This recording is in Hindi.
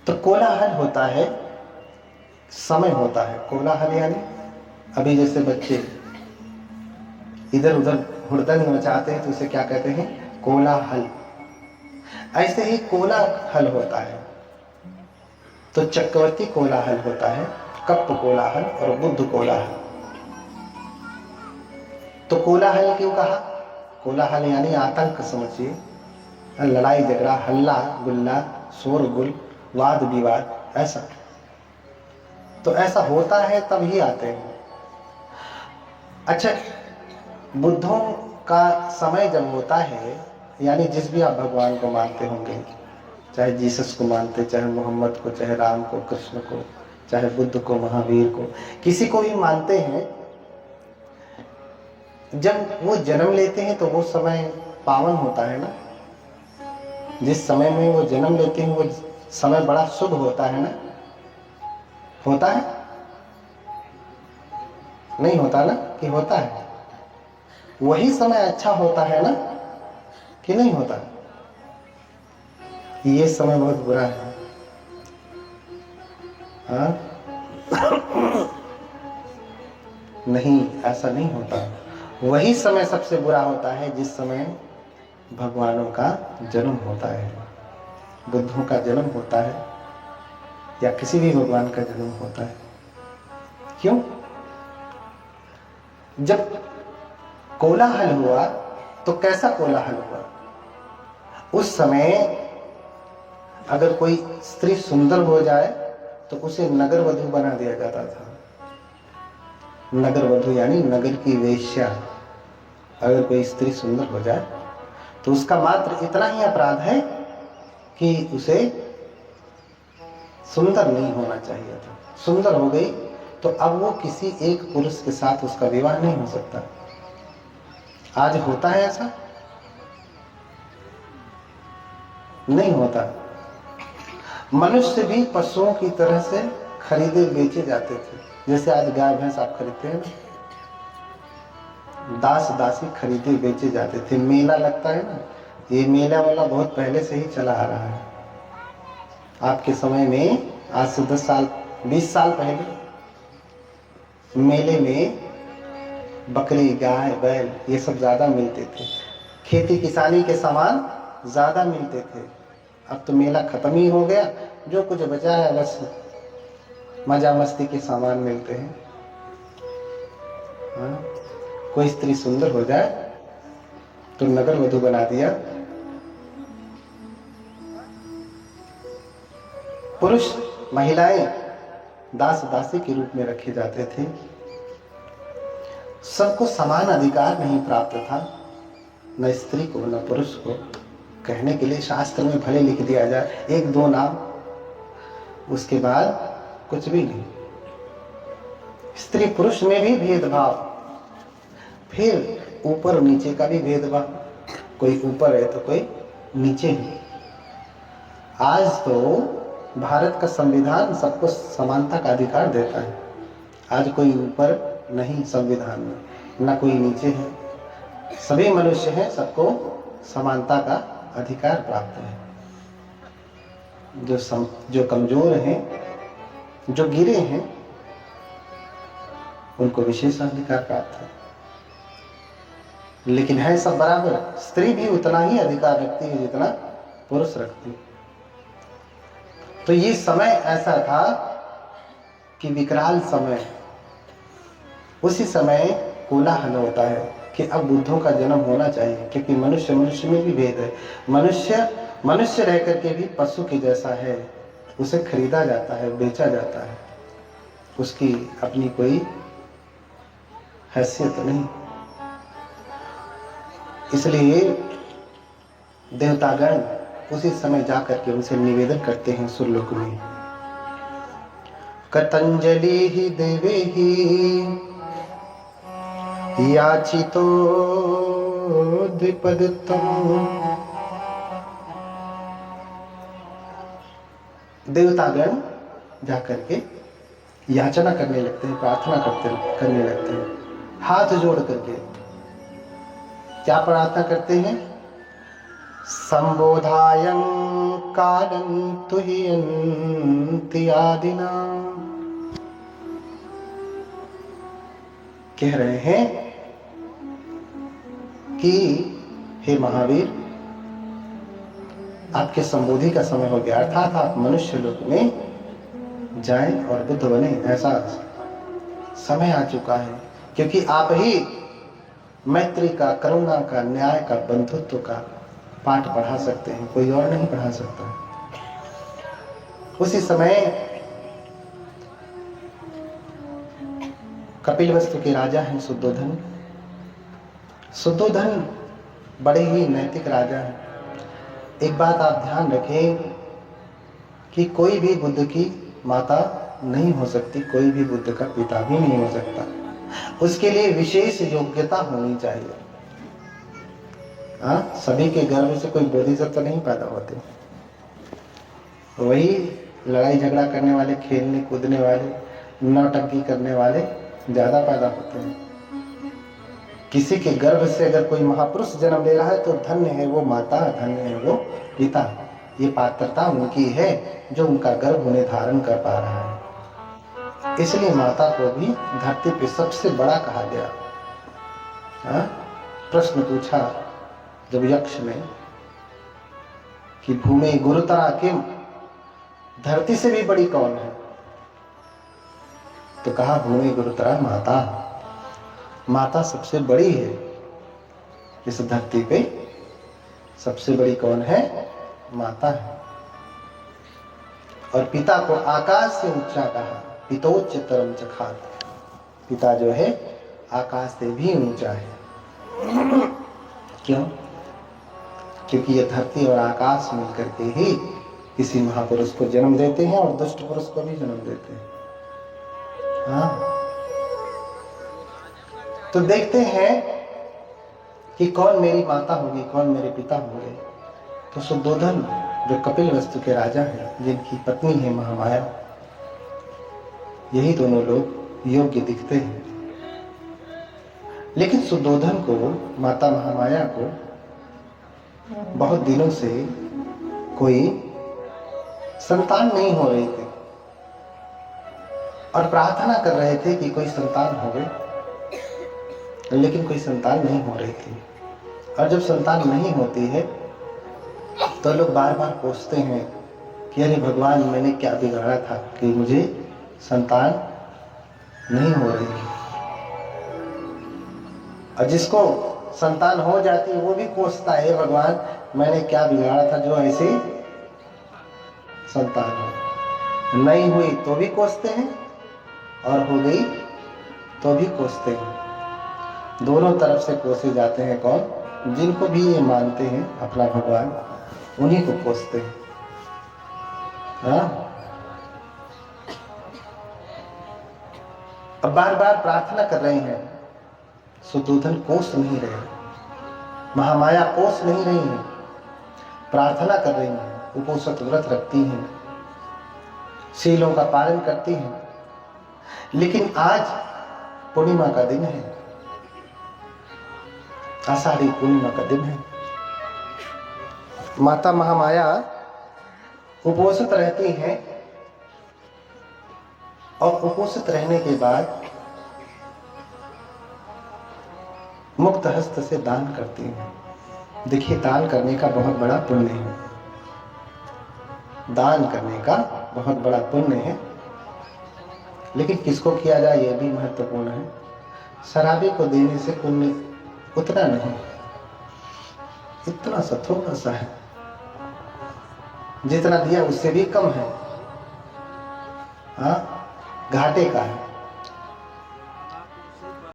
तो कोलाहल होता है, समय होता है। कोलाहल यानी अभी जैसे बच्चे इधर उधर हुड़दंग मचाते हैं तो उसे क्या कहते हैं? कोलाहल। ऐसे ही कोलाहल होता है। तो चक्रवर्ती कोलाहल होता है, कप्प कोलाहल और बुद्ध कोलाहल। तो कोलाहल क्यों कहा? कोलाहल यानी आतंक समझिए, लड़ाई झगड़ा, हल्ला गुल्ला, शोरगुल, वाद विवाद, ऐसा। तो ऐसा होता है तब ही आते हैं। अच्छा, बुद्धों का समय जब होता है, यानी जिस भी आप भगवान को मानते होंगे, चाहे जीसस को मानते, चाहे मोहम्मद को, चाहे राम को, कृष्ण को, चाहे बुद्ध को, महावीर को, किसी को भी मानते हैं, जब वो जन्म लेते हैं तो वो समय पावन होता है ना। जिस समय में वो जन्म लेते हैं वो समय बड़ा शुभ होता है ना। होता है? नहीं होता ना? कि होता है? वही समय अच्छा होता है ना कि नहीं होता? ये समय बहुत बुरा है। हाँ? नहीं, ऐसा नहीं होता। वही समय सबसे बुरा होता है जिस समय भगवानों का जन्म होता है, बुद्धों का जन्म होता है, या किसी भी भगवान का जन्म होता है। क्यों? जब कोलाहल हुआ तो कैसा कोलाहल हुआ? उस समय अगर कोई स्त्री सुंदर हो जाए तो उसे नगर वधू बना दिया जाता था। नगर वधू यानी नगर की वेश्या। अगर कोई स्त्री सुंदर हो जाए तो उसका मात्र इतना ही अपराध है कि उसे सुंदर नहीं होना चाहिए था। सुंदर हो गई तो अब वो किसी एक पुरुष के साथ उसका विवाह नहीं हो सकता। आज होता है ऐसा? नहीं होता। मनुष्य भी पशुओं की तरह से खरीदे बेचे जाते थे। जैसे आज गाय भैंस आप खरीदते हैं ना, दास दासी खरीदे बेचे जाते थे। मेला लगता है ना, ये मेला वाला बहुत पहले से ही चला आ रहा है। आपके समय में आज से 10 साल 20 साल पहले मेले में बकरी, गाय, बैल ये सब ज्यादा मिलते थे। खेती किसानी के सामान ज्यादा मिलते थे। अब तो मेला खत्म ही हो गया। जो कुछ बचा है बस मजा मस्ती के सामान मिलते हैं। हाँ? कोई स्त्री सुंदर हो जाए तो नगर वधू बना दिया। पुरुष महिलाएं दास दासी के रूप में रखे जाते थे। सबको समान अधिकार नहीं प्राप्त था, न स्त्री को न पुरुष को। कहने के लिए शास्त्र में भले लिख दिया जाए 1-2 नाम, उसके बाद कुछ भी नहीं। स्त्री पुरुष में भी भेदभाव, फिर ऊपर नीचे का भी भेदभाव। कोई ऊपर है तो कोई नीचे है। आज तो भारत का संविधान सबको समानता का अधिकार देता है। आज कोई ऊपर नहीं संविधान में, न कोई नीचे है। सभी मनुष्य हैं, सबको समानता का अधिकार प्राप्त है। जो कमजोर हैं, जो गिरे हैं, उनको विशेष अधिकार प्राप्त है। लेकिन है सब बराबर। स्त्री भी उतना ही अधिकार रखती है जितना पुरुष रखती है। तो ये समय ऐसा था कि विकराल समय। उसी समय कोलाहल होता है कि अब बुद्धों का जन्म होना चाहिए, क्योंकि मनुष्य मनुष्य में भी भेद है। मनुष्य मनुष्य रह करके भी पशु के जैसा है। उसे खरीदा जाता है, बेचा जाता है, उसकी अपनी कोई हैसियत नहीं। इसलिए देवतागण उसी समय जाकर के उनसे निवेदन करते हैं सुरलोक में, कतंजलि ही देवे ही याचितो द्विपदत्वम्। देवतागण जाकर के याचना करने लगते हैं, प्रार्थना करने लगते हैं, हाथ जोड़ करके। क्या प्रार्थना करते हैं? संबोधायं कालं तुह्यन्ति आदिना। कह रहे हैं कि हे महावीर, आपके संबोधि का समय हो गया, अर्थात आप मनुष्य लोक में जाएं और बुद्ध बने, ऐसा समय आ चुका है। क्योंकि आप ही मैत्री का, करुणा का, न्याय का, बंधुत्व का पाठ पढ़ा सकते हैं, कोई और नहीं पढ़ा सकता। उसी समय कपिलवस्तु के राजा हैं शुद्धोधन। शुद्धोधन बड़े ही नैतिक राजा हैं। एक बात आप ध्यान रखें कि कोई भी बुद्ध की माता नहीं हो सकती, कोई भी बुद्ध का पिता भी नहीं हो सकता। उसके लिए विशेष योग्यता होनी चाहिए। हाँ, सभी के गर्भ से कोई बोधिसत्व नहीं पैदा होते। वही लड़ाई झगड़ा करने वाले, खेलने कूदने वाले, नौटंकी करने वाले ज्यादा पैदा होते हैं। किसी के गर्भ से अगर कोई महापुरुष जन्म ले रहा है तो धन्य है वो माता, धन्य है वो पिता। ये पात्रता उनकी है जो उनका गर्भ उन्हें धारण कर पा रहा है। इसलिए माता को भी धरती पे सबसे बड़ा कहा गया। प्रश्न पूछा जब यक्ष ने कि भूमि गुरुतरा किम, धरती से भी बड़ी कौन है? तो कहा भूमि गुरुतरा माता, माता सबसे बड़ी है। इस धरती पे सबसे बड़ी कौन है? माता है। और पिता को आकाश से ऊंचा कहा, पितोच्चतरम चखात, पिता जो है आकाश से भी ऊंचा है। क्यों? क्योंकि ये धरती और आकाश मिलकर के ही किसी महापुरुष को जन्म देते हैं और दुष्ट पुरुष को भी जन्म देते हैं। हाँ, तो देखते हैं कि कौन मेरी माता होगी, कौन मेरे पिता होंगे। तो शुद्धोधन जो कपिलवस्तु के राजा हैं, जिनकी पत्नी है महामाया, यही दोनों लोग योग्य दिखते हैं। लेकिन शुद्धोधन को, माता महामाया को बहुत दिनों से कोई संतान नहीं हो रही थी और प्रार्थना कर रहे थे कि कोई संतान होवे, लेकिन कोई संतान नहीं हो रही थी। और जब संतान नहीं होती है तो लोग बार बार पूछते हैं कि अरे भगवान, मैंने क्या बिगाड़ा था कि मुझे संतान नहीं हो रही है। और जिसको संतान हो जाती है वो भी कोसता है, भगवान मैंने क्या बिगाड़ा था जो ऐसे संतान हो। नहीं हुई तो भी कोसते हैं और हो गई तो भी कोसते हैं। दोनों तरफ से कोसे जाते हैं। कौन? जिनको भी ये मानते हैं अपना भगवान, उन्हीं को कोसते हैं। हाँ, अब बार बार प्रार्थना कर रहे हैं। शुद्धोधन कोस नहीं रहे, महामाया कोस नहीं रही है, प्रार्थना कर रही है, उपोषित व्रत रखती हैं, शीलों का पालन करती हैं। लेकिन आज पूर्णिमा का दिन है, आषाढ़ी पूर्णिमा का दिन है। माता महामाया उपोषित रहती हैं और उपोषित रहने के बाद मुक्त हस्त से दान करती हैं। देखिए, दान करने का बहुत बड़ा पुण्य है। दान करने का बहुत बड़ा पुण्य है, लेकिन किसको किया जाए यह भी महत्वपूर्ण है। शराबी को देने से पुण्य उतना नहीं, इतना सा थोड़ा सा है, जितना दिया उससे भी कम है। हाँ, घाटे का है।